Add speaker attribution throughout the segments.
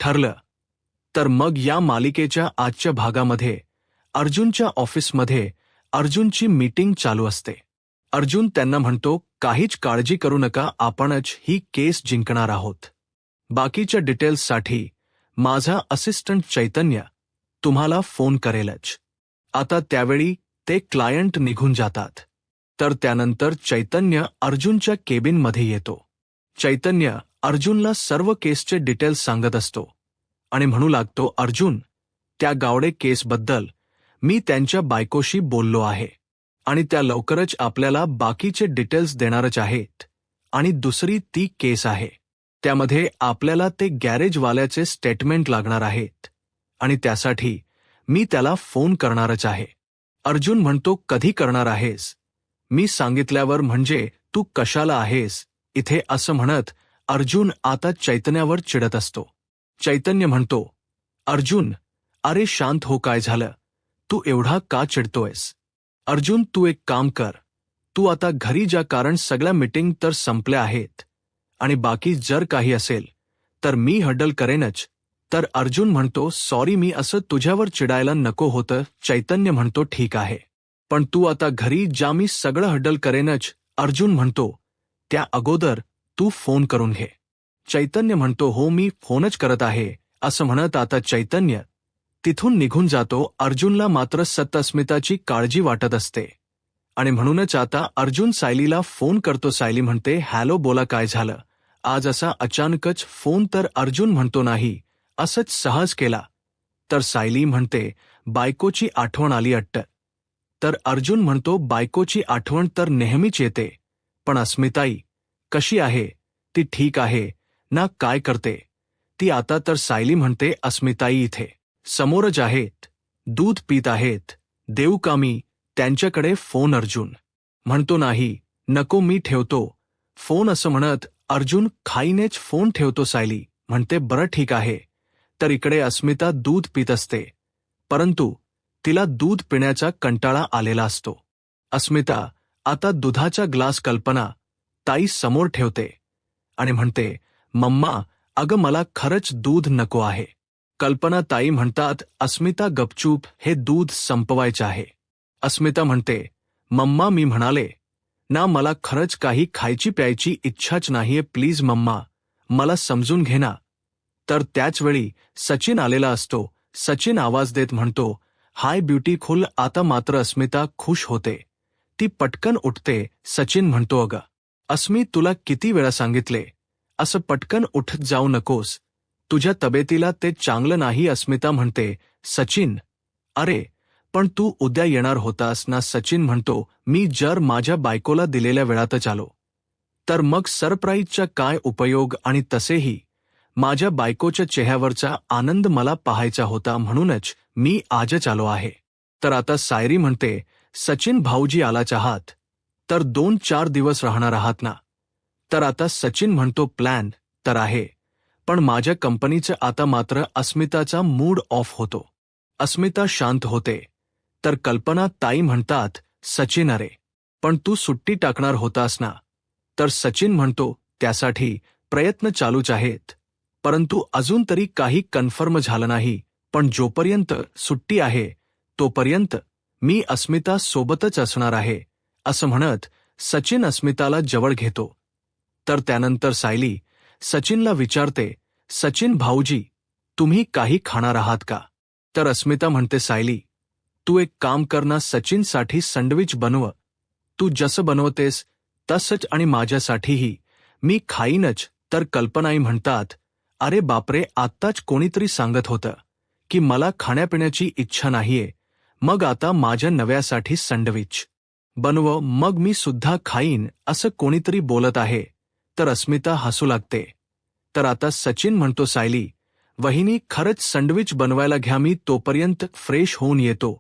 Speaker 1: ठरलं. तर मग या मालिकेच्या आजच्या भागामध्ये अर्जुनच्या ऑफिसमध्ये अर्जुनची मीटिंग चालू असते. अर्जुन त्यांना म्हणतो, काहीच काळजी करू नका, आपणच ही केस जिंकणार आहोत. बाकीच्या डिटेल्ससाठी माझा असिस्टंट चैतन्य तुम्हाला फोन करेलच. आता त्यावेळी ते क्लायंट निघून जातात. तर त्यानंतर चैतन्य अर्जुनच्या केबिनमध्ये येतो. चैतन्य अर्जुनला सर्व केसचे डिटेल्स सांगत असतो आणि म्हणू लागतो, अर्जुन, त्या गावडे केसबद्दल मी त्यांच्या बायकोशी बोललो आहे आणि त्या लवकरच आपल्याला बाकीचे डिटेल्स देणारच आहेत. आणि दुसरी ती केस आहे, त्यामध्ये आपल्याला ते गॅरेजवाल्याचे स्टेटमेंट लागणार आहेत आणि त्यासाठी मी त्याला फोन करणारच आहे. अर्जुन म्हणतो, कधी करणार आहेस? मी सांगितल्यावर, म्हणजे तू कशाला आहेस इथे, असं म्हणत अर्जुन आता चैतन्यावर चिडत असतो. चैतन्य म्हणतो, अर्जुन, अरे शांत हो, काय झालं? तू एवढा का चिडतोयस? अर्जुन, तू एक काम कर, तू आता घरी जा, कारण सगळ्या मीटिंग तर संपल्या आहेत आणि बाकी जर काही असेल तर मी हँडल करेनच. तर अर्जुन म्हणतो, सॉरी, मी असं तुझ्यावर चिडायला नको होतं. चैतन्य म्हणतो, ठीक आहे, पण तू आता घरी जा, मी सगळं हँडल करेनच. अर्जुन म्हणतो, त्या अगोदर तू फोन करून घे. चैतन्य म्हणतो, हो, मी फोनच करत आहे, असं म्हणत आता चैतन्य तिथून निघून जातो. अर्जुनला मात्र अस्मिताची काळजी वाटत असते आणि म्हणूनच आता अर्जुन सायलीला फोन करतो. सायली म्हणते, हॅलो, बोला, काय झालं आज असा अचानकच फोन? तर अर्जुन म्हणतो, नाही, असंच सहज केला. तर सायली म्हणते, बायकोची आठवण आली अट्ट. तर अर्जुन म्हणतो, बायकोची आठवण तर नेहमीच येते, पण अस्मिताई कशी आहे? ती ठीक आहे ना? काय करते ती आता? तर सायली म्हणते, अस्मिताई इथे समोरच आहेत, दूध पीत आहेत, देऊ का मी त्यांच्याकडे फोन? अर्जुन म्हणतो, नाही, नको, मी ठेवतो फोन, असं म्हणत अर्जुन खाईनेच फोन ठेवतो. सायली म्हणते, बरं ठीक आहे. तर इकडे अस्मिता दूध पीत असते, परंतु तिला दूध पिण्याचा कंटाळा आलेला असतो. अस्मिता आता दुधाचा ग्लास कल्पना ताई समोर ठेवते आणि म्हणते, मम्मा, अगं मला खरंच दूध नको आहे. कल्पना ताई म्हणतात, अस्मिता गपचूप, हे दूध संपवायचे आहे. अस्मिता म्हणते, मम्मा, मी म्हणाले ना, मला खरंच काही खायची प्यायची इच्छाच नाहीये, प्लीज मम्मा, मला समजून घे ना. तर त्याचवेळी सचिन आलेला असतो. सचिन आवाज देत म्हणतो, हाय ब्युटीफुल. आता मात्र अस्मिता खुश होते, ती पटकन उठते. सचिन म्हणतो, अगं अस्मी, तुला किती वेळा सांगितले, असं पटकन उठत जाऊ नकोस, तुझ्या तब्येतीला ते चांगलं नाही. अस्मिता म्हणते, सचिन, अरे पण तू उद्या येणार होतास ना? सचिन म्हणतो, मी जर माझ्या बायकोला दिलेल्या वेळातच आलो तर मग सरप्राईजचा काय उपयोग? आणि तसेही माझ्या बायकोच्या चेहऱ्यावरचा आनंद मला पाहायचा होता, म्हणूनच मी आजच आलो आहे. तर आता सायरी म्हणते, सचिन भाऊजी आलाच आहात तर 2-4 दिवस राहणार आहात ना? तर आता सचिन म्हणतो, प्लॅन तर आहे, पण माझ्या कंपनीचं आता मात्र. अस्मिताचा मूड ऑफ होतो. अस्मिता शांत होते. तर कल्पना ताई म्हणतात, सचिन, अरे पण तू सुट्टी टाकणार होतास ना? तर सचिन म्हणतो, त्यासाठी प्रयत्न चालूच आहेत, परंतु अजून तरी काही कन्फर्म झालं नाही, पण जोपर्यंत सुट्टी आहे तोपर्यंत मी अस्मिता सोबतच असणार आहे, असं म्हणत सचिन अस्मिताला जवळ घेतो. तर त्यानंतर सायली सचिनला विचारते, सचिन भाऊजी, तुम्ही काही खाणार आहात का? तर अस्मिता म्हणते, सायली, तू एक काम कर ना, सचिनसाठी सँडविच बनव, तू जसं बनवतेस तसंच, आणि माझ्यासाठीही, मी खाईनच. तर कल्पनाई म्हणतात, अरे बापरे, आत्ताच कोणीतरी सांगत होतं की मला खाण्यापिण्याची इच्छा नाहीये, मग आता माझ्या नव्यासाठी सँडविच बनव, मग मी सुद्धा खाईन, असं कोणीतरी बोलत आहे. तर अस्मिता हसू लागते. तर आता सचिन म्हणतो, सायली वहिनी, खरंच सँडविच बनवायला घ्या, मी तोपर्यंत फ्रेश होऊन येतो,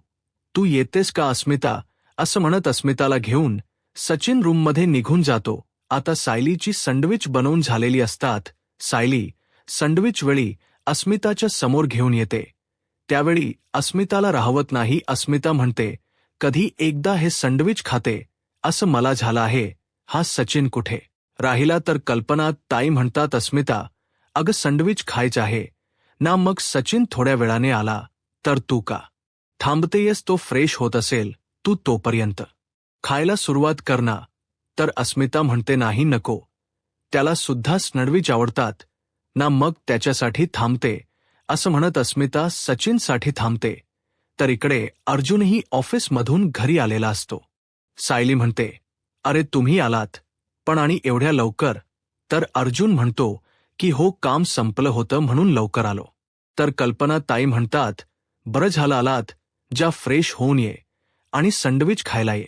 Speaker 1: तू येतेस का? अस्मिता असं म्हणत अस्मिताला घेऊन सचिन रूममध्ये निघून जातो. आता सायलीची सँडविच बनवून झालेली असतात. सायली सँडविच वेळी अस्मिताच्या समोर घेऊन येते. त्यावेळी अस्मिताला राहवत नाही. अस्मिता म्हणते, कधी एकदा हे सँडविच खाते असं मला झालं आहे, हा सचिन कुठे राहिला? तर कल्पना ताई म्हणतात, अस्मिता, अगं सँडविच खायचं आहे, ना मग सचिन थोड्या वेळाने आला तर तू का थांबतेयस? तो फ्रेश होत असेल तू तोपर्यंत खायला सुरुवात कर ना. तर अस्मिता म्हणते नाही नको, त्याला सुद्धा सँडविच आवडतात ना, मग त्याच्यासाठी थांबते. असं म्हणत अस्मिता सचिनसाठी थांबते. तर इकडे अर्जुनही ऑफिसमधून घरी आलेला असतो. सायली म्हणते, अरे तुम्ही आलात, पण आणि एवढ्या लवकर? तर अर्जुन म्हणतो की हो, काम संपलं होतं म्हणून लवकर आलो. तर कल्पना ताई म्हणतात, बरं झालं आलात, जा फ्रेश होऊन ये आणि सँडविच खायला ये.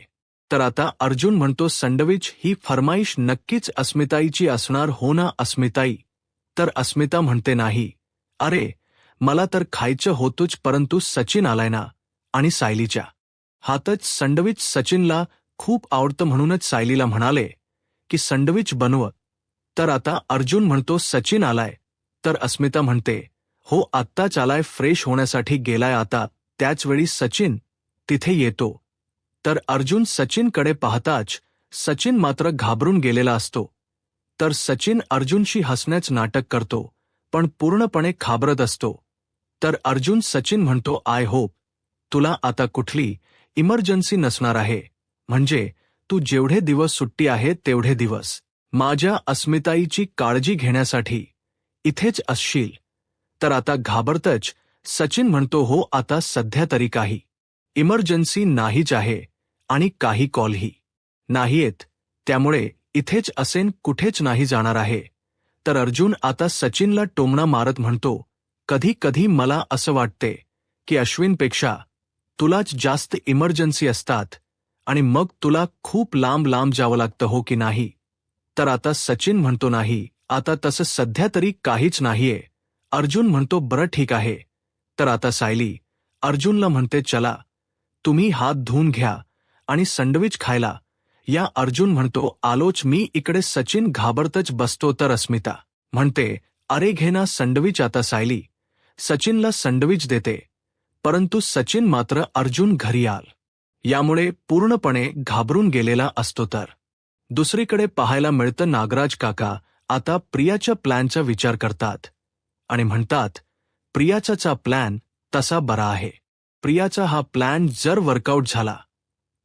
Speaker 1: तर आता अर्जुन म्हणतो, सँडविच ही फरमाईश नक्कीच अस्मिताईची असणार हो ना अस्मिताई? तर अस्मिता म्हणते नाही, अरे मला तर खायचं होतंच, परंतु सचिन आलाय ना आणि सायलीच्या हातच सँडविच सचिनला खूप आवडतं म्हणूनच सायलीला म्हणाले की सँडविच बनव. तर आता अर्जुन म्हणतो सचिन आलाय. तर अस्मिता म्हणते हो, आत्ताच आलाय, फ्रेश होण्यासाठी गेलाय आता. त्याचवेळी सचिन तिथे येतो. तर अर्जुन सचिनकडे पाहताच सचिन मात्र घाबरून गेलेला असतो. तर सचिन अर्जुनशी हसण्याचं नाटक करतो, पण पूर्णपणे घाबरत असतो. तर अर्जुन सचिन म्हणतो, आय होप तुला आता कुठली इमर्जन्सी नसणार आहे, म्हणजे तू जेवढे दिवस सुट्टी आहे तेवढे दिवस माझ्या अस्मिताईची काळजी घेण्यासाठी इथेच असशील. तर आता घाबरतच सचिन म्हणतो, हो आता सध्या तरी काही इमर्जन्सी नाहीच आहे आणि काही कॉलही नाही येत, त्यामुळे इथेच असेन, कुठेच नाही जाणार आहे. तर अर्जुन आता सचिनला टोमणा मारत म्हणतो, कधी कधी मला असं वाटते की अश्विनपेक्षा तुलाच जास्त इमर्जन्सी असतात आणि मग तुला खूप लांब लांब जावं लागतं हो की नाही? तर आता सचिन म्हणतो, नाही आता तसं सध्या तरी काहीच नाहीये. अर्जुन म्हणतो, बरं ठीक आहे. तर आता सायली अर्जुनला म्हणते, चला तुम्ही हात धुवून घ्या आणि सँडविच खायला या. अर्जुन म्हणतो, आलोच मी इकडे. सचिन घाबरतच बसतो. तर अस्मिता म्हणते, अरे घे ना सँडविच आता. सायली सचिनला सँडविच देते, परंतु सचिन मात्र अर्जुन घरी आल यामुळे पूर्णपणे घाबरून गेलेला असतो. तर दुसरीकडे पाहायला मिळतं, नागराज काका आता प्रियाच्या प्लॅनचा विचार करतात आणि म्हणतात, प्रियाचा प्लॅन तसा बरा आहे. प्रियाचा हा प्लॅन जर वर्कआउट झाला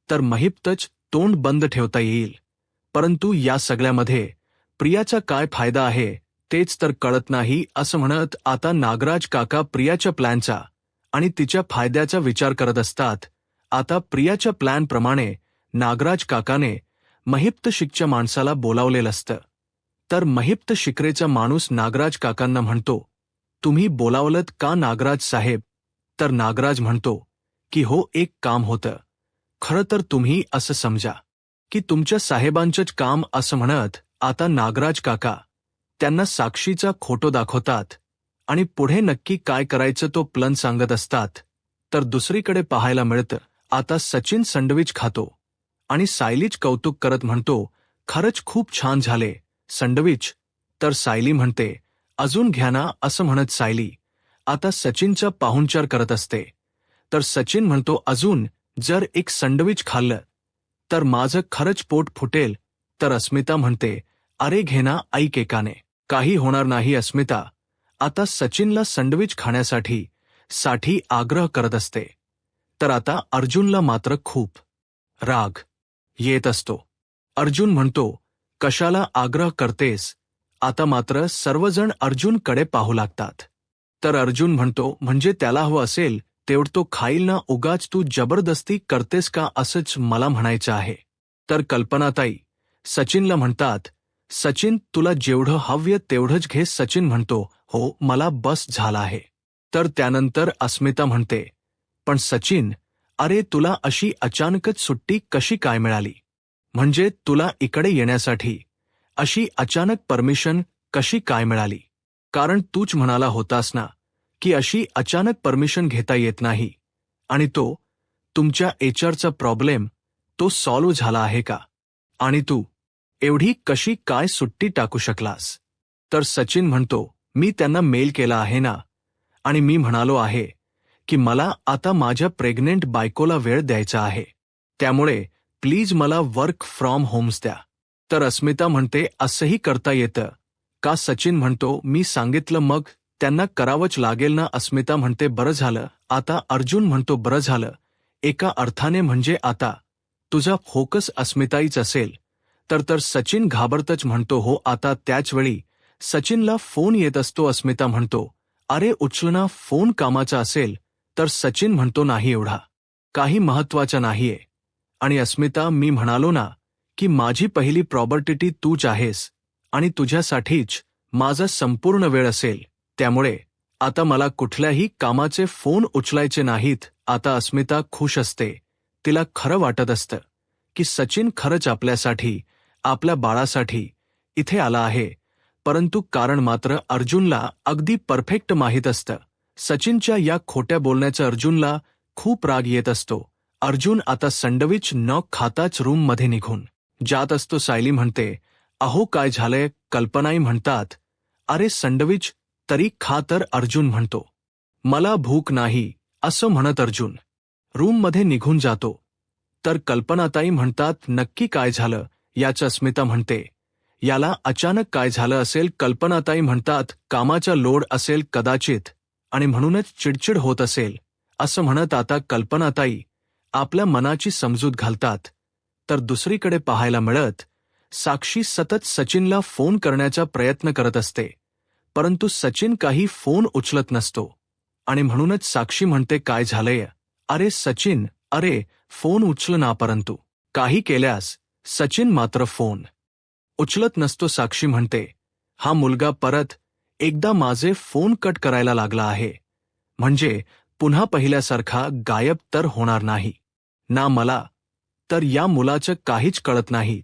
Speaker 1: तर महिप्तच तोंड बंद ठेवता येईल. परंतु या सगळ्यामध्ये प्रियाचा काय फायदा आहे तेच तर कळत नाही. असं म्हणत आता नागराज काका प्रियाच्या प्लॅनचा आणि तिच्या फायद्याचा विचार करत असतात. आता प्रियाच्या प्लॅनप्रमाणे नागराज काकाने महिप्त शिकच्या माणसाला बोलावलेलं असतं. तर महिप्त शिकरेचा माणूस नागराज काकांना म्हणतो, तुम्ही बोलावलत का नागराज साहेब? तर नागराज म्हणतो की हो, एक काम होतं. खरं तर तुम्ही असं समजा की तुमच्या साहेबांचंच काम. असं म्हणत आता नागराज काका त्यांना साक्षीचा फोटो दाखवतात आणि पुढे नक्की काय करायचं तो प्लन सांगत असतात. तर दुसरीकडे पाहायला मिळतं, आता सचिन सँडविच खातो आणि सायलीच कौतुक करत म्हणतो, खरंच खूप छान झाले सँडविच. तर सायली म्हणते, अजून घ्या ना. असं म्हणत सायली आता सचिनचा पाहुणचार करत असते. तर सचिन म्हणतो, अजून जर एक सँडविच खाल्लं तर माझं खरंच पोट फुटेल. तर अस्मिता म्हणते, अरे घे ना ऐक एकाने, काही होणार नाही. अस्मिता आता सचिनला सँडविच खाण्यासाठी आग्रह करत असते. तर आता अर्जुनला मात्र खूप राग येत असतो. अर्जुन म्हणतो, कशाला आग्रह करतेस? आता मात्र सर्वजण अर्जुनकडे पाहू लागतात. तर अर्जुन म्हणतो, म्हणजे त्याला हवं असेल तेवढं तो खाईल ना, उगाच तू जबरदस्ती करतेस का असंच मला म्हणायचं आहे. तर कल्पनाताई सचिनला म्हणतात, सचिन तुला जेवढं हवं तेवढंच घे. सचिन म्हणतो, हो मला बस झाला आहे. तर त्यानंतर अस्मिता म्हणते, पण सचिन अरे तुला अशी अचानकच सुट्टी कशी काय मिळाली? म्हणजे तुला इकडे येण्यासाठी अशी अचानक परमिशन कशी काय मिळाली? कारण तूच म्हणाला होतास ना की अशी अचानक परमिशन घेता येत नाही आणि तो तुमच्या एचआरचा प्रॉब्लेम तो सॉल्व्ह झाला आहे का? आणि तू एवढी कशी काय सुट्टी टाकू शकलास? तर सचिन म्हणतो, मी त्यांना मेल केला आहे ना आणि मी म्हणालो आहे की मला आता माझ्या प्रेग्नेंट बायकोला वेळ द्यायचा आहे, त्यामुळे प्लीज मला वर्क फ्रॉम होम्स द्या. तर अस्मिता म्हणते, असंही करता येतं का? सचिन म्हणतो, मी सांगितलं मग त्यांना करावंच लागेल ना. अस्मिता म्हणते बरं झालं आता. अर्जुन म्हणतो बरं झालं एका अर्थाने, म्हणजे आता तुझा फोकस अस्मिताईच असेल तर सचिन घाबरतच म्हणतो हो आता. त्याचवेळी सचिनला फोन येत असतो. अस्मिता म्हणतो अरे उचल ना, फोन कामाचा असेल. तर सचिन म्हणतो नाही, एवढा काही महत्वाचा नाहीये. आणि अस्मिता, मी म्हणालो ना की माझी पहिली प्रॉपर्टी तूच आहेस आणि तुझ्यासाठीच माझा संपूर्ण वेळ असेल. त्यामुळे आता मला कुठल्याही कामाचे फोन उचलायचे नाहीत. आता अस्मिता खुश असते. तिला खरं वाटत असतं की सचिन खरंच आपल्यासाठी, आपल्या बाळासाठी इथे आला आहे. परंतु कारण मात्र अर्जुनला अगदी परफेक्ट माहीत असतं. सचिनच्या या खोट्या बोलण्याचा अर्जुनला खूप राग येत असतो. अर्जुन आता सँडविच न खाताच रूममध्ये निघून जात असतो. सायली म्हणते अहो काय झालंय. कल्पनाई म्हणतात अरे सँडविच तरी खा. तर अर्जुन म्हणतो मला भूक नाही असं म्हणत अर्जुन रूममध्ये निघून जातो. तर कल्पनाताई म्हणतात नक्की काय झालं याचं. अस्मिता म्हणते याला अचानक काय झालं असेल. कल्पनाताई म्हणतात कामाचा लोड असेल कदाचित आणि म्हणूनच चिडचिड होत असेल असं म्हणत आता कल्पनाताई आपल्या मनाची समजूत घालतात. तर दुसरीकडे पाहायला मिळत साक्षी सतत सचिनला फोन करण्याचा प्रयत्न करत असते. परंतु सचिन काही फोन उचलत नसतो आणि म्हणूनच साक्षी म्हणते काय झालंय. अरे सचिन, अरे फोन उचल ना. परंतु काही केल्यास सचिन मात्र फोन उचलत नसतो. साक्षी म्हणते हा मुलगा परत एकदा माझे फोन कट करायला लागला आहे. म्हणजे पुन्हा पहिल्यासारखा गायब तर होणार नाही ना. मला तर या मुलाचं काहीच कळत नाही.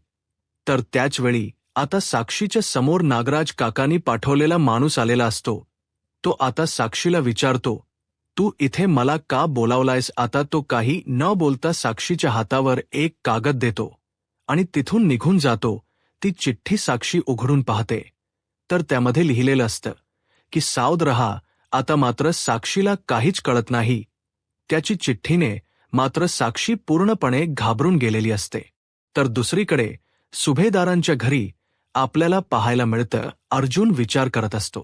Speaker 1: तर त्याचवेळी आता साक्षीच्या समोर नागराज काकांनी पाठवलेला माणूस आलेला असतो. तो आता साक्षीला विचारतो तू इथे मला का बोलावलायस. आता तो काही न बोलता साक्षीच्या हातावर एक कागद देतो आणि तिथून निघून जातो. ती चिठ्ठी साक्षी उघडून पाहते तर त्यामध्ये लिहिलेलं असतं की सावध रहा. आता मात्र साक्षीला काहीच कळत नाही. त्याची चिठ्ठीने मात्र साक्षी पूर्णपणे घाबरून गेलेली असते. तर दुसरीकडे सुभेदारांच्या घरी आपल्याला पाहायला मिळतं अर्जुन विचार करत असतो.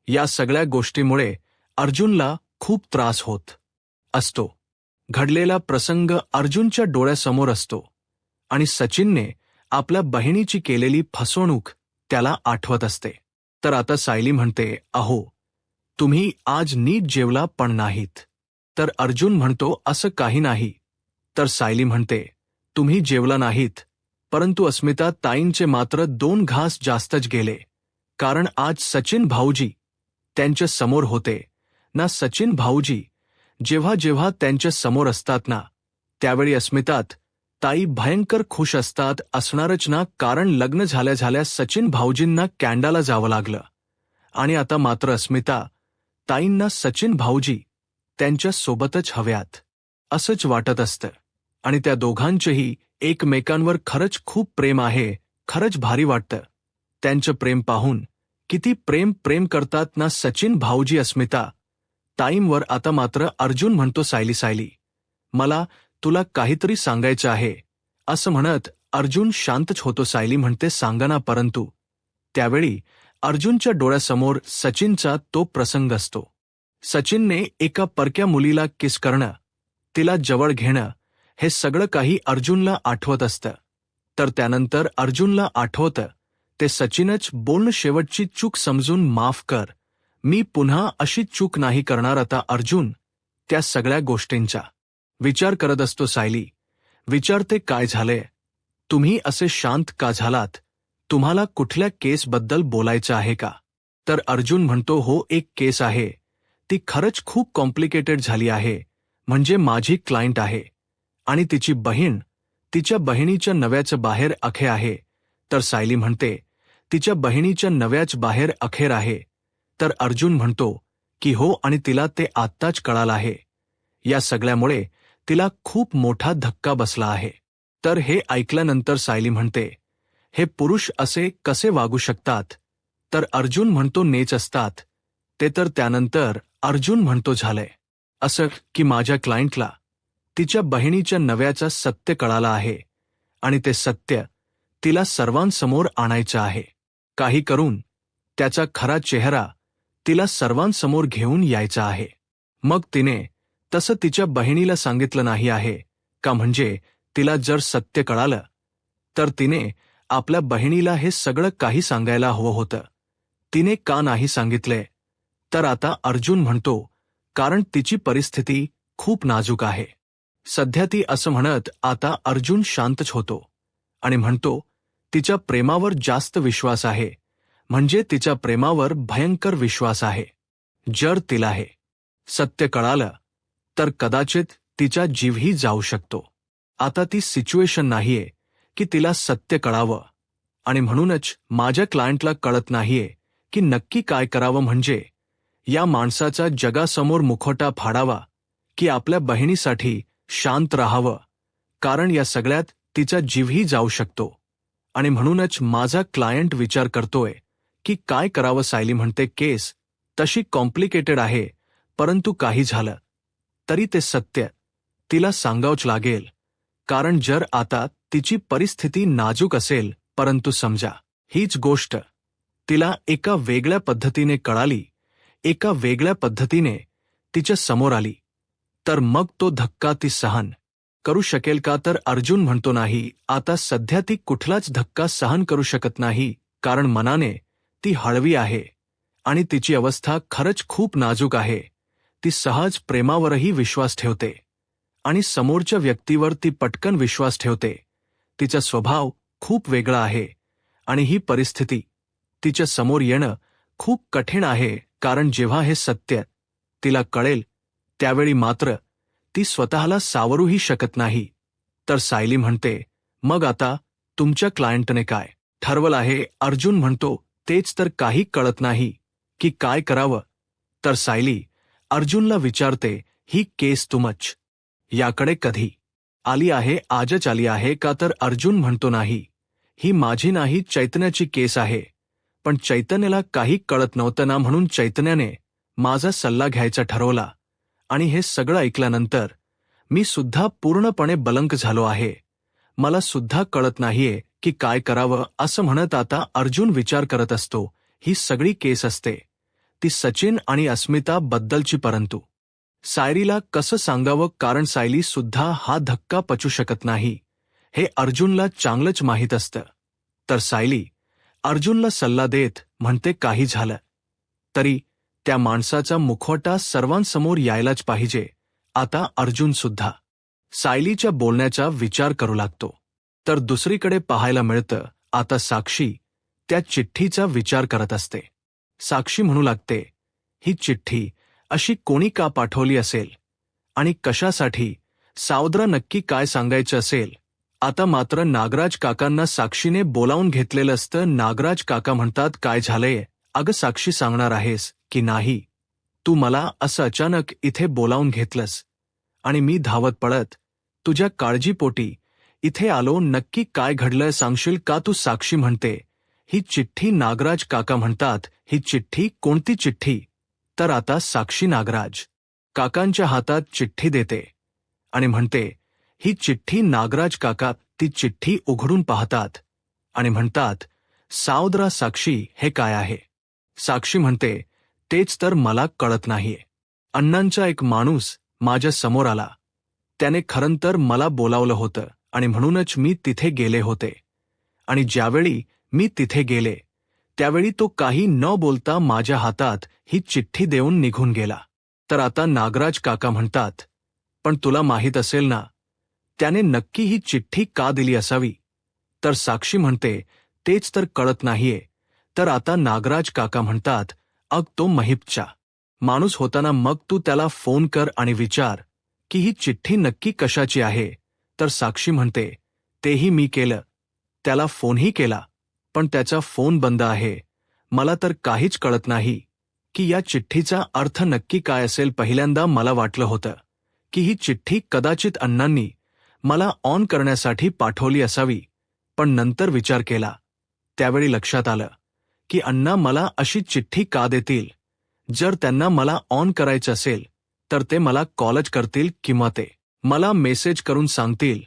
Speaker 1: या सगळ्या गोष्टीमुळे अर्जुनला खूप त्रास होत असतो. घडलेला प्रसंग अर्जुनच्या डोळ्यासमोर असतो आणि सचिनने आपल्या बहिणीची केलेली फसवणूक त्याला आठवत असते. तर आता सायली म्हणते अहो तुम्ही आज नीट जेवला पण नाहीत. तर अर्जुन म्हणतो असं काही नाही. तर सायली म्हणते तुम्ही जेवला नाहीत, परंतु अस्मिता ताईंचे मात्र 2 घास जास्तच गेले. कारण आज सचिन भाऊजी त्यांच्या समोर होते ना. सचिन भाऊजी जेव्हा जेव्हा त्यांच्या समोर असतात ना त्यावेळी अस्मितात ताई भयंकर खुश असतात असणारच ना. कारण लग्न झाल्या झाल्या सचिन भाऊजींना कॅनडाला जावं लागलं आणि आता मात्र अस्मिता ताईंना सचिन भाऊजी त्यांच्या सोबतच हव्यात असंच वाटत असतं. आणि त्या दोघांचेही एकमेकांवर खरंच खूप प्रेम आहे. खरंच भारी वाटतं त्यांचं प्रेम पाहून. किती प्रेम करतात ना सचिन भाऊजी अस्मिता ताईंवर. आता मात्र अर्जुन म्हणतो सायली मला तुला काहीतरी सांगायचं आहे असं म्हणत अर्जुन शांतच होतो. सायली म्हणते सांगा ना. परंतु त्यावेळी अर्जुनच्या डोळ्यासमोर सचिनचा तो प्रसंग असतो. सचिनने एका परक्या मुलीला किस करणं, तिला जवळ घेणं, हे सगळं काही अर्जुनला आठवत असतं. तर त्यानंतर अर्जुनला आठवतं ते सचिनच बोलणं शेवटची चूक समजून माफ कर, मी पुन्हा अशी चूक नाही करणार. आता अर्जुन त्या सगळ्या गोष्टींचा विचार करत असतो. सायली विचारते काय झालंय, तुम्ही असे शांत का झालात, तुम्हाला कुठल्या केसबद्दल बोलायचं आहे का. तर अर्जुन म्हणतो हो एक केस आहे, ती खरंच खूप कॉम्प्लिकेटेड झाली आहे. म्हणजे माझी क्लायंट आहे आणि तिची बहीण तिच्या बहिणीच्या नव्याचं बाहेर अखेर आहे. तर सायली म्हणते तिच्या बहिणीच्या नव्याच बाहेर अखेर आहे. तर अर्जुन म्हणतो की हो आणि तिला ते आत्ताच कळालं आहे. या सगळ्यामुळे तिला खूप मोठा धक्का बसला आहे. तर हे ऐकल्यानंतर सायली म्हणते हे पुरुष असे कसे वागू शकतात. तर अर्जुन म्हणतो नेच असतात ते. तर त्यानंतर अर्जुन म्हणतो झालंय असं की माझ्या क्लायंटला तिच्या बहिणीच्या नव्याचं सत्य कळालं आहे आणि ते सत्य तिला सर्वांसमोर आणायचं आहे. काही करून त्याचा खरा चेहरा तिला सर्वांसमोर घेऊन यायचं आहे. मग तिने तसं तिच्या बहिणीला सांगितलं नाही आहे का? म्हणजे तिला जर सत्य कळालं तर तिने आपल्या बहिणीला हे सगळं काही सांगायला हवं होतं. तिने का नाही सांगितले? तर आता अर्जुन म्हणतो कारण तिची परिस्थिती खूप नाजूक आहे. सध्या ती असं म्हणत आता अर्जुन शांतच होतो आणि म्हणतो तिच्या प्रेमावर जास्त विश्वास आहे, म्हणजे तिच्या प्रेमावर भयंकर विश्वास आहे. जर तिला हे सत्य कळालं तर कदाचित तिचा जीवही जाऊ शकतो. आता ती सिच्युएशन नाहीये की तिला सत्य कळावं आणि म्हणूनच माझ्या क्लायंटला कळत नाहीये की नक्की काय करावं, म्हणजे या माणसाचा जगासमोर मुखवटा फाडावा की आपल्या बहिणीसाठी शांत राहावं, कारण या सगळ्यात तिचा जीवही जाऊ शकतो. आणि म्हणूनच माझा क्लायंट विचार करतोय की काय करावं. सायली म्हणते केस तशी कॉम्प्लिकेटेड आहे, परंतु काही झालं तरी ते सत्य तिला सांगावंच लागेल, कारण जर आता तिची परिस्थिती नाजूक असेल, परंतु समजा हीच गोष्ट तिला एका वेगळ्या पद्धतीने कळाली, एका वेगळ्या पद्धतीने तिच्या समोर आली, तर मग तो धक्का ती सहन करू शकेल का? तर अर्जुन म्हणतो नाही, आता सध्या ती कुठलाच धक्का सहन करू शकत नाही, कारण मनाने ती हळवी आहे आणि तिची अवस्था खरंच खूप नाजूक आहे. ती सहज प्रेमावरही विश्वास ठेवते आणि समोरच्या व्यक्तीवर ती पटकन विश्वास ठेवते. तिचा स्वभाव खूप वेगळा आहे आणि ही परिस्थिती तिच्या समोर येणं खूप कठीण आहे, कारण जेव्हा हे सत्य तिला कळेल त्यावेळी मात्र ती स्वतःला सावरूही शकत नाही. तर सायली म्हणते मग आता तुमच्या क्लायंटने काय ठरवलं आहे? अर्जुन म्हणतो तेच तर काही कळत नाही की काय करावं. तर सायली अर्जुनला विचारते ही केस तुमच याकडे कधी आली आहे? आजच आली आहे का? तर अर्जुन म्हणतो नाही, ही माझी नाही, चैतन्याची केस आहे. पण चैतन्याला काही कळत नव्हतं ना, म्हणून चैतन्याने माझा सल्ला घ्यायचा ठरवला आणि हे सगळं ऐकल्यानंतर मी सुद्धा पूर्णपणे बलंक झालो आहे. मला सुद्धा कळत नाहीये की काय करावं. असं म्हणत आता अर्जुन विचार करत असतो ही सगळी केस असते ती सचिन आणि अस्मिता बद्दलची, परंतु सायलीला कसं सांगावं, कारण सायली सुद्धा हा धक्का पचू शकत नाही, हे अर्जुनला चांगलंच माहीत असतं. तर सायली अर्जुनला सल्ला देत म्हणते काही झालं तरी त्या माणसाचा मुखवटा सर्वांसमोर यायलाच पाहिजे. आता अर्जुन सुद्धा सायलीच्या बोलण्याचा विचार करू लागतो. तर दुसरीकडे पाहायला मिळतं आता साक्षी त्या चिठ्ठीचा विचार करत असते. साक्षी म्हणू लागते ही चिठ्ठी अशी कोणी का पाठवली असेल आणि कशासाठी? सावद्रा नक्की काय सांगायचं असेल? आता मात्र नागराज काकांना साक्षीने बोलावून घेतलेलं असतं. नागराज काका म्हणतात काय झालंय? अगं साक्षी, सांगणार आहेस की नाही? तू मला असं अचानक इथे बोलावून घेतलंस आणि मी धावत पळत तुझ्या काळजीपोटी इथे आलो. नक्की काय घडलंय सांगशील का तू? साक्षी म्हणते ही चिठ्ठी. नागराज काका म्हणतात ही चिठ्ठी? कोणती चिठ्ठी? तर आता साक्षी नागराज काकांच्या हातात चिठ्ठी देते आणि म्हणते ही चिठ्ठी. नागराज काका ती चिठ्ठी उघडून पाहतात आणि म्हणतात सावद्रा साक्षी, हे काय आहे? साक्षी म्हणते तेच तर मला कळत नाहीये. अण्णांचा एक माणूस माझ्या समोर आला, त्याने खरं तर मला बोलावलं होतं आणि म्हणूनच मी तिथे गेले होते. आणि ज्यावेळी मी तिथे गेले त्यावेळी तो काही न बोलता माझ्या हातात ही चिठ्ठी देऊन निघून गेला. तर आता नागराज काका म्हणतात पण तुला माहीत असेल ना त्याने नक्की ही चिठ्ठी का दिली असावी? तर साक्षी म्हणते तेच तर कळत नाहीये. तर आता नागराज काका म्हणतात अग तो महिपचा माणूस होता ना, मग तू त्याला फोन कर आणि विचार की ही चिठ्ठी नक्की कशाची आहे. तर साक्षी म्हणते तेही मी केलं, त्याला फोनही केला, पण त्याचा फोन बंद आहे. मला तर काहीच कळत नाही की या चिठ्ठीचा अर्थ नक्की काय असेल. पहिल्यांदा मला वाटलं होतं की ही चिठ्ठी कदाचित अण्णांनी मला ऑन करण्यासाठी पाठवली असावी, पण नंतर विचार केला त्यावेळी लक्षात आलं की अण्णा मला अशी चिठ्ठी का देतील? जर त्यांना मला ऑन करायचं असेल तर ते मला कॉलच करतील किंवा ते मला मेसेज करून सांगतील.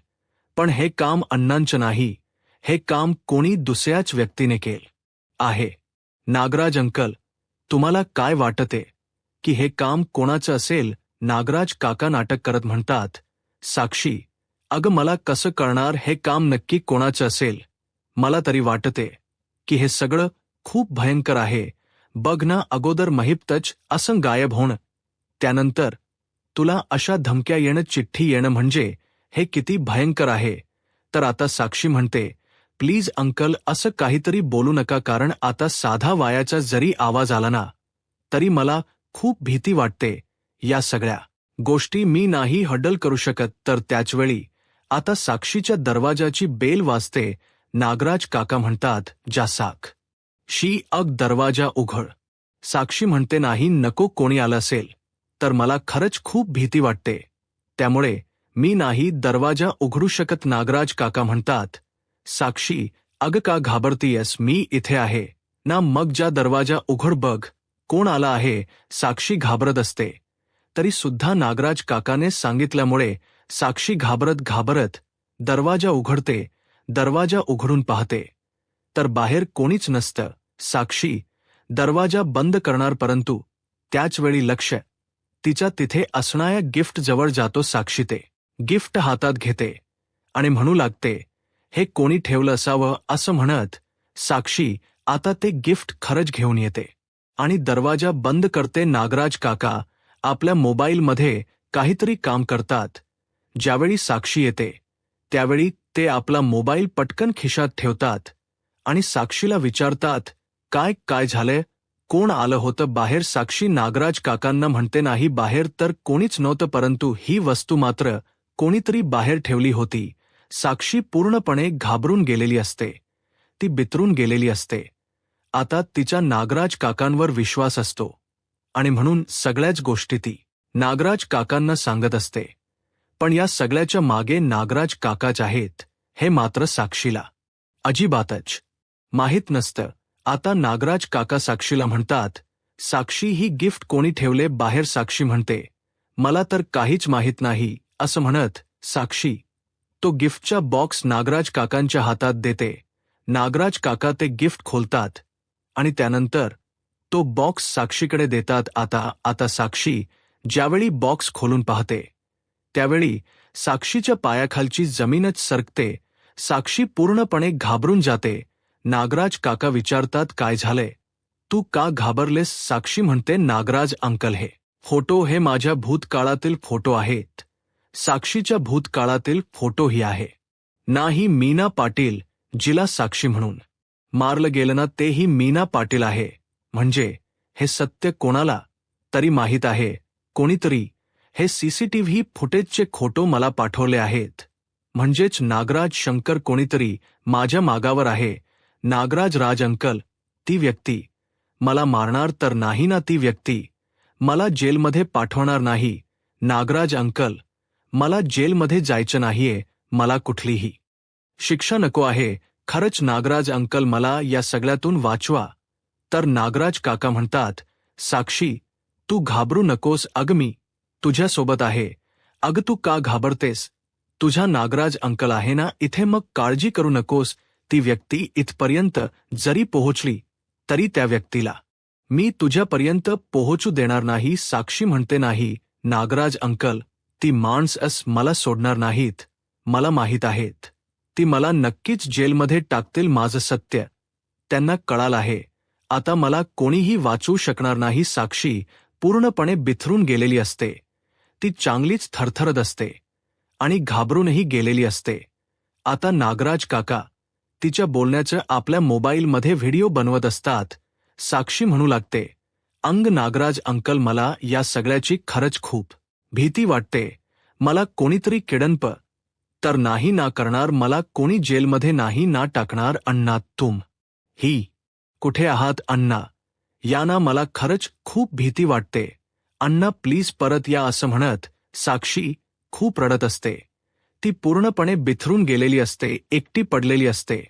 Speaker 1: पण हे काम अण्णांचं नाही, हे काम कोणी दुसऱ्याच व्यक्तीने केलं आहे. नागराज अंकल, तुम्हाला काय वाटते की हे काम कोणाचं असेल? नागराज काका नाटक करत म्हणतात, साक्षी, अगं मला कसं कळणार हे काम नक्की कोणाचं असेल? मला तरी वाटते की हे सगळं खूप भयंकर आहे. बघ ना, अगोदर महिप्तच असं गायब होणं, त्यानंतर तुला अशा धमक्या येणं, चिठ्ठी येणं, म्हणजे हे किती भयंकर आहे. तर आता साक्षी म्हणते, प्लीज अंकल असं काहीतरी बोलू नका, कारण आता साधा वायाचा जरी आवाज आला ना तरी मला खूप भीती वाटते. या सगळ्या गोष्टी मी नाही हँडल करू शकत. तर त्याचवेळी आता साक्षीच्या दरवाजाची बेल वाजते. नागराज काका म्हणतात, जा साक्षी, अग दरवाजा उघड. साक्षी म्हणते, नाही नको, कोणी आलं असेल तर मला खरंच खूप भीती वाटते, त्यामुळे मी नाही दरवाजा उघडू शकत. नागराज काका म्हणतात, साक्षी, अगं का घाबरतीयस? मी इथे आहे ना, मग जा दरवाजा उघड, बघ कोण आला आहे. साक्षी घाबरत असते तरी सुद्धा नागराज काकाने सांगितल्यामुळे साक्षी घाबरत घाबरत दरवाजा उघडते. दरवाजा उघडून पाहते तर बाहेर कोणीच नसतं. साक्षी दरवाजा बंद करणार, परंतु त्याचवेळी लक्ष तिच्या तिथे असणाऱ्या गिफ्ट जवळ जातो. साक्षी ते गिफ्ट हातात घेते आणि म्हणू लागते, हे कोणी ठेवलं असावं असं म्हणत साक्षी आता ते गिफ्ट खरंच घेऊन येते आणि दरवाजा बंद करते. नागराज काका आपल्या मोबाईलमध्ये काहीतरी काम करतात. ज्यावेळी साक्षी येते त्यावेळी ते आपला मोबाईल पटकन खिशात ठेवतात आणि साक्षीला विचारतात, काय काय झालंय? कोण आलं होतं बाहेर? साक्षी नागराज काकांना म्हणते, नाही बाहेर तर कोणीच नव्हतं, परंतु ही वस्तू मात्र कोणीतरी बाहेर ठेवली होती. साक्षी पूर्णपणे घाबरून गेलेली असते, ती बिथरून गेलेली असते. आता तिच्या नागराज काकांवर विश्वास असतो आणि म्हणून सगळ्याच गोष्टी ती नागराज काकांना सांगत असते. पण या सगळ्याच्या मागे नागराज काकाच आहेत हे मात्र साक्षीला अजिबातच माहीत नसतं. आता नागराज काका साक्षीला म्हणतात, साक्षी, ही गिफ्ट कोणी ठेवले बाहेर? साक्षी म्हणते, मला तर काहीच माहीत नाही असं म्हणत साक्षी तो गिफ्टचा बॉक्स नागराज काकांच्या हातात देते. नागराज काका ते गिफ्ट खोलतात आणि त्यानंतर तो बॉक्स साक्षीकडे देतात. आता साक्षी ज्यावेळी बॉक्स खोलून पाहते त्यावेळी साक्षीच्या पायाखालची जमीनच सरकते. साक्षी पूर्णपणे घाबरून जाते. नागराज काका विचारतात, काय झालंय? तू का घाबरलेस? साक्षी म्हणते, नागराज अंकल, हे फोटो हे माझ्या भूतकाळातील फोटो आहेत. साक्षीच्या भूतकाळातील फोटो ही आहे. नाही मीना पाटील, जिला साक्षी म्हणून मारलं गेलं ना, तेही मीना पाटील आहे. म्हणजे हे सत्य कोणाला तरी माहीत आहे. कोणीतरी हे सीसीटीव्ही फुटेजचे फोटो मला पाठवले आहेत. म्हणजेच नागराज शंकर कोणीतरी माझ्या मागावर आहे. नागराज राज अंकल, ती व्यक्ती मला मारणार तर नाही ना? ती व्यक्ती मला जेलमध्ये पाठवणार नाही. नागराज अंकल, मला जेलमध्ये जायचं नाहीये, मला कुठलीही शिक्षा नको आहे. खरंच नागराज अंकल, मला या सगळ्यातून वाचवा. तर नागराज काका म्हणतात, साक्षी, तू घाबरू नकोस, अगं मी तुझ्यासोबत आहे. अगं तू का घाबरतेस? तुझा नागराज अंकल आहे ना इथे, मग काळजी करू नकोस. ती व्यक्ती इथपर्यंत जरी पोहोचली तरी त्या व्यक्तीला मी तुझ्यापर्यंत पोहोचू देणार नाही. साक्षी म्हणते, नाही नागराज अंकल, ती माणसं मला सोडणार नाहीत. मला माहीत आहेत ती मला नक्कीच जेलमध्ये टाकतील. माझं सत्य त्यांना कळालं आहे. आता मला कोणीही वाचवू शकणार नाही. साक्षी पूर्णपणे बिथरून गेलेली असते. ती चांगलीच थरथरत असते आणि घाबरूनही गेलेली असते. आता नागराज काका तिच्या बोलण्याचं आपल्या मोबाईलमध्ये व्हिडिओ बनवत असतात. साक्षी म्हणू लागते, अंग नागराज अंकल, मला या सगळ्याची खरंच खूप भीती वाटते. मला कोणीतरी किडनप तर नाही ना करणार? मला कोणी जेलमध्ये नाही ना टाकणार? अण्णा, ही कुठे आहात? अण्णा, या ना, मला खरंच खूप भीती वाटते. अण्णा प्लीज परत या. असं म्हणत साक्षी खूप रडत असते. ती पूर्णपणे बिथरून गेलेली असते, एकटी पडलेली असते.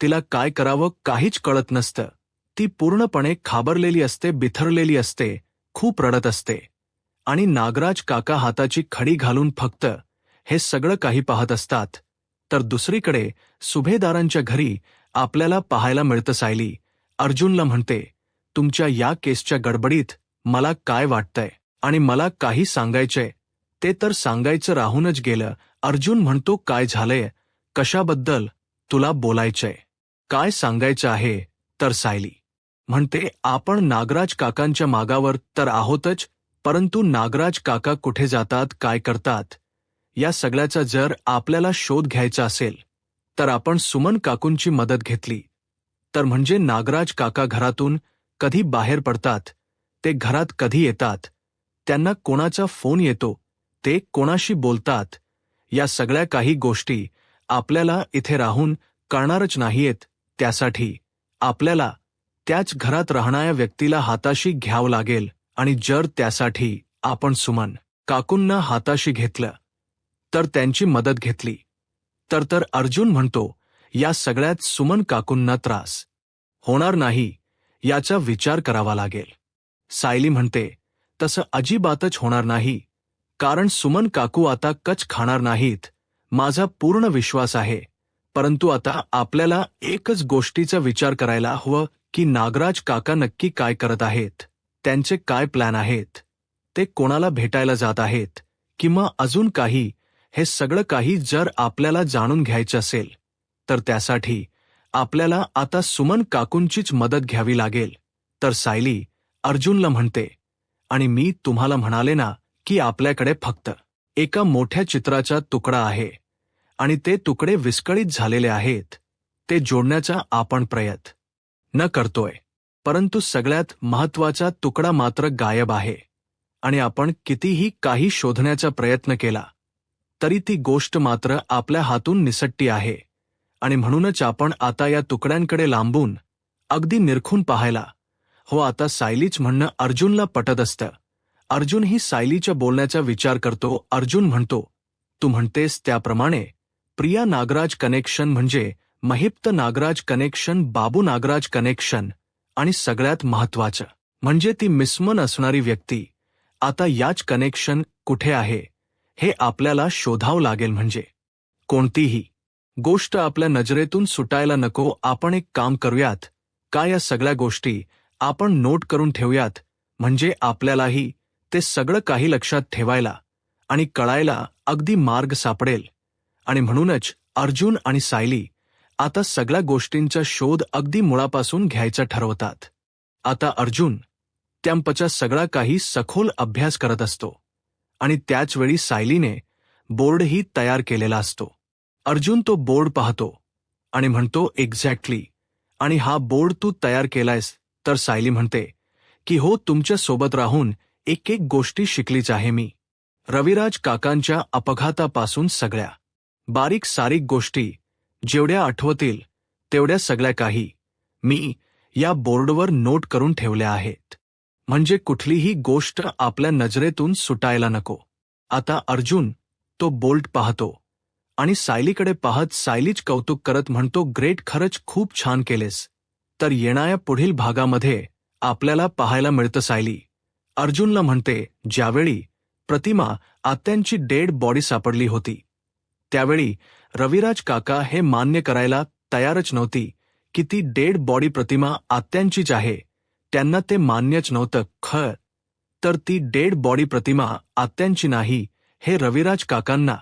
Speaker 1: तिला काय करावं काहीच कळत नसतं. ती पूर्णपणे खाबरलेली असते, बिथरलेली असते, खूप रडत असते. आणि नागराज काका हाताची खडी घालून फक्त हे सगळं काही पाहत असतात. तर दुसरीकडे सुभेदारांच्या घरी आपल्याला पाहायला मिळतं सायली अर्जुनला म्हणते, तुमच्या या केसच्या गडबडीत मला काय वाटतंय आणि मला काही सांगायचंय ते तर सांगायचं राहूनच गेलं. अर्जुन म्हणतो, काय झालंय, कशाबद्दल तुला बोलायचंय, काय सांगायचं आहे? तर सायली म्हणते, आपण नागराज काकांच्या मागावर तर आहोतच, परंतु नागराज काका कुठे जातात, काय करतात, या सगळ्याचा जर आपल्याला शोध घ्यायचा असेल तर आपण सुमन काकूंची मदत घेतली तर म्हणजे नागराज काका घरातून कधी बाहेर पडतात, ते घरात कधी येतात, त्यांना कोणाचा फोन येतो, ते कोणाशी बोलतात, या सगळ्या काही गोष्टी आपल्याला इथे राहून कळणारच नाहीयेत. त्यासाठी आपल्याला त्याच घरात राहणाऱ्या व्यक्तीला हाताशी घ्यावं लागेल आणि जर त्यासाठी आपण सुमन काकूंना हाताशी घेतलं तर त्यांची मदत घेतली तर अर्जुन म्हणतो, या सगळ्यात सुमन काकूंना त्रास होणार नाही याचा विचार करावा लागेल. सायली म्हणते, तसं अजिबातच होणार नाही, कारण सुमन काकू आता कच खाणार नाहीत, माझा पूर्ण विश्वास आहे. परंतु आता आपल्याला एकच गोष्टीचा विचार करायला हवं की नागराज काका नक्की काय करत आहेत, त्यांचे काय प्लॅन आहेत, ते कोणाला भेटायला जात आहेत किंवा अजून काही. हे सगळं काही जर आपल्याला जाणून घ्यायचं असेल तर त्यासाठी आपल्याला आता सुमन काकूंचीच मदत घ्यावी लागेल. तर सायली अर्जुनला म्हणते, आणि मी तुम्हाला म्हणाले ना की आपल्याकडे फक्त एका मोठ्या चित्राचा तुकडा आहे आणि ते तुकडे विस्कळीत झालेले आहेत, ते जोडण्याचा आपण प्रयत्न करतोय, परंतु सगळ्यात महत्त्वाचा तुकडा मात्र गायब आहे आणि आपण कितीही काही शोधण्याचा प्रयत्न केला तरी ती गोष्ट मात्र आपल्या हातून निसटती आहे. आणि म्हणूनच आपण आता या तुकड्यांकडे लांबून अगदी निरखून पाहायला हो. आता सायलीच म्हणणं अर्जुनला पटत असतं. अर्जुन ही सायलीच्या बोलण्याचा विचार करतो. अर्जुन म्हणतो, तू म्हणतेस त्याप्रमाणे प्रिया नागराज कनेक्शन म्हणजे महिप्त नागराज कनेक्शन, बाबू नागराज कनेक्शन आणि सगळ्यात महत्त्वाचं म्हणजे ती मिसमन असणारी व्यक्ती. आता याच कनेक्शन कुठे आहे हे आपल्याला शोधावं लागेल. म्हणजे कोणतीही गोष्ट आपल्या नजरेतून सुटायला नको. आपण एक काम करूयात का, या सगळ्या गोष्टी आपण नोट करून ठेवूयात, म्हणजे आपल्यालाही ते सगळं काही लक्षात ठेवायला आणि कळायला अगदी मार्ग सापडेल. आणि म्हणूनच अर्जुन आणि सायली आता सगळ्या गोष्टींचा शोध अगदी मुळापासून घ्यायचा ठरवतात. आता अर्जुन त्यांपचा सगळा काही सखोल अभ्यास करत असतो आणि त्याचवेळी सायलीने बोर्डही तयार केलेला असतो. अर्जुन तो बोर्ड पाहतो आणि म्हणतो, एक्झॅक्टली, आणि हा बोर्ड तू तयार केलायस? तर सायली म्हणते की हो, तुमच्या सोबत राहून एक एक गोष्टी शिकलीच आहे मी. रविराज काकांच्या अपघातापासून सगळ्या बारीक सारीक गोष्टी जेवढ्या आठवतील तेवढ्या सगळ्या काही मी या बोर्डवर नोट करून ठेवल्या आहेत, म्हणजे कुठलीही गोष्ट आपल्या नजरेतून सुटायला नको. आता अर्जुन तो बोल्ट पाहतो आणि सायलीकडे पाहत सायलीच कौतुक करत म्हणतो, ग्रेट, खरंच खूप छान केलेस. तर येणाऱ्या पुढील भागामध्ये आपल्याला पाहायला मिळतं सायली अर्जुनला म्हणते, ज्यावेळी प्रतिमा आत्यांची डेड बॉडी सापडली होती त्यावेळी रविराज काका हे मान्य करायला तयारच नव्हती की ती डेड बॉडी प्रतिमा आत्यांचीच आहे. त्यांना ते मान्यच नव्हतं. खरं तर ती डेड बॉडी प्रतिमा आत्यांची नाही हे रविराज काकांना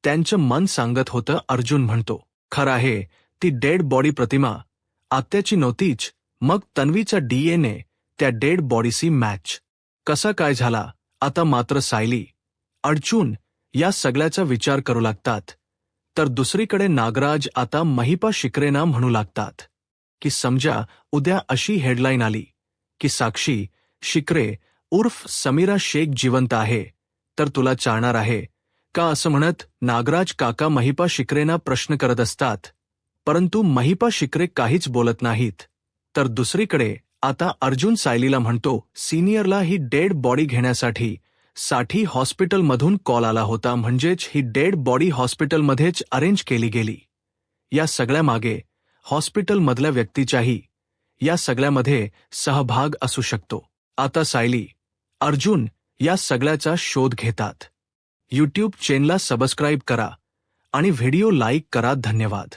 Speaker 1: त्यांचं मन सांगत होतं. अर्जुन म्हणतो, खरं आहे, ती डेड बॉडी प्रतिमा आत्याची नव्हतीच. मग तन्वीचा DNA त्या डेड बॉडीशी मॅच कसा काय झाला? आता मात्र सायली अर्जुन या सगळ्याचा विचार करू लागतात. तर दुसरीकडे नागराज आता महिपा शिकरेंना म्हणू लागतात की समजा उद्या अशी हेडलाईन आली की साक्षी शिकरे उर्फ समीरा शेख जिवंत आहे, तर तुला चालणार आहे का? असं म्हणत नागराज काका महिपा शिकरेंना प्रश्न करत असतात, परंतु महिपा शिकरे काहीच बोलत नाहीत. तर दुसरीकडे आता अर्जुन सायलीला म्हणतो, सिनियरला ही डेड बॉडी घेण्यासाठी हॉस्पिटलमधून कॉल आला होता, म्हणजेच ही डेड बॉडी हॉस्पिटलमध्येच अरेंज केली गेली. या सगळ्यामागे हॉस्पिटलमधल्या व्यक्तीचाही या सगळ्यामध्ये सहभाग असू शकतो. आता सायली अर्जुन या सगळ्याचा शोध घेतात. यूट्यूब चॅनलला सबस्क्राईब करा आणि व्हिडिओ लाईक करा. धन्यवाद.